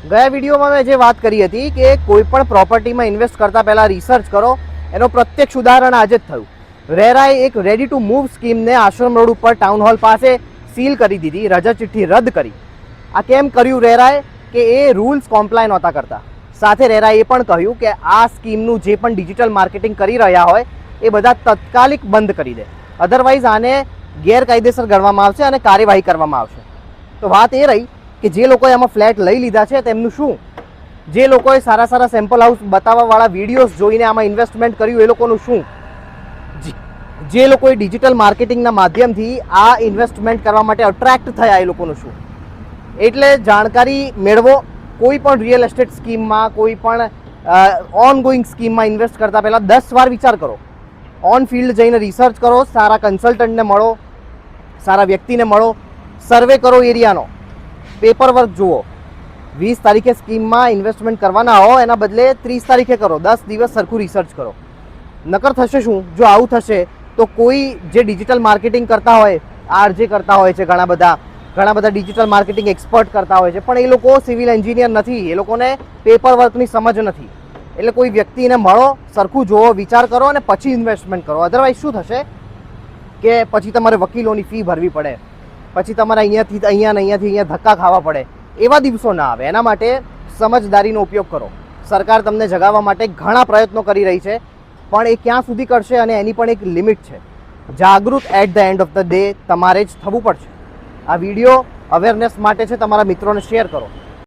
ગયા વિડીયોમાં મેં જે વાત કરી હતી કે કોઈ પણ પ્રોપર્ટીમાં ઇન્વેસ્ટ કરતા પહેલાં રિસર્ચ કરો, એનો પ્રત્યક્ષ ઉદાહરણ આજે જ થયું. રેરાએ એક રેડી ટુ મૂવ સ્કીમને આશ્રમ રોડ ઉપર ટાઉન હોલ પાસે સીલ કરી દીધી, રજા ચિઠ્ઠી રદ કરી. આ કેમ કર્યું રેરાએ? કે એ રૂલ્સ કોમ્પ્લાય નહોતા કરતા. સાથે રેરાએ એ પણ કહ્યું કે આ સ્કીમનું જે પણ ડિજિટલ માર્કેટિંગ કરી રહ્યા હોય એ બધા તાત્કાલિક બંધ કરી દે, અધરવાઇઝ આને ગેરકાયદેસર ગણવામાં આવશે અને કાર્યવાહી કરવામાં આવશે. તો વાત એ રહી કે જે લોકોએ આમાં ફ્લેટ લઈ લીધા છે તેમનું શું? જે લોકોએ સારા સારા સેમ્પલ હાઉસ બતાવવાવાળા વિડીયોઝ જોઈને આમાં ઇન્વેસ્ટમેન્ટ કર્યું એ લોકોનું શું? જે લોકોએ ડિજિટલ માર્કેટિંગના માધ્યમથી આ ઇન્વેસ્ટમેન્ટ કરવા માટે અટ્રેક્ટ થયા એ લોકોનું શું? એટલે જાણકારી મેળવો. કોઈ પણ રિયલ એસ્ટેટ સ્કીમમાં, કોઈ પણ ઓન ગોઈંગ સ્કીમમાં ઇન્વેસ્ટ કરતાં પહેલાં 10 વાર વિચાર કરો. ઓન ફિલ્ડ જઈને રિસર્ચ કરો, સારા કન્સલ્ટન્ટને મળો, સારા વ્યક્તિને મળો, સર્વે કરો એરિયાનો, પેપર વર્ક જુઓ. 20 તારીખે સ્કીમમાં ઇન્વેસ્ટમેન્ટ કરવાના હો એના બદલે 30 તારીખે કરો. 10 દિવસ સરખું રિસર્ચ કરો. નકર થશે શું? જો આવું થશે તો કોઈ જે ડિજિટલ માર્કેટિંગ કરતા હોય, આરજે કરતા હોય છે, ઘણા બધા ડિજિટલ માર્કેટિંગ એક્સપર્ટ કરતા હોય છે, પણ એ લોકો સિવિલ એન્જિનિયર નથી, એ લોકોને પેપર વર્કની સમજ નથી. એટલે કોઈ વ્યક્તિને મળો, સરખું જુઓ, વિચાર કરો અને પછી ઇન્વેસ્ટમેન્ટ કરો. અધરવાઇઝ શું થશે કે પછી તમારે વકીલોની ફી ભરવી પડે, પછી તમારે અહીંયાથી ધક્કા ખાવા પડે. એવા દિવસો ના આવે. એના માટે સમજદારીનો ઉપયોગ કરો. સરકાર તમને જગાવવા માટે ઘણા પ્રયત્નો કરી રહી છે, પણ એ ક્યાં સુધી કરશે અને એની પણ એક લિમિટ છે. જાગૃત at the end of the day તમારે જ થવું પડશે. આ વિડીયો અવેરનેસ માટે છે, તમારા મિત્રોને શેર કરો.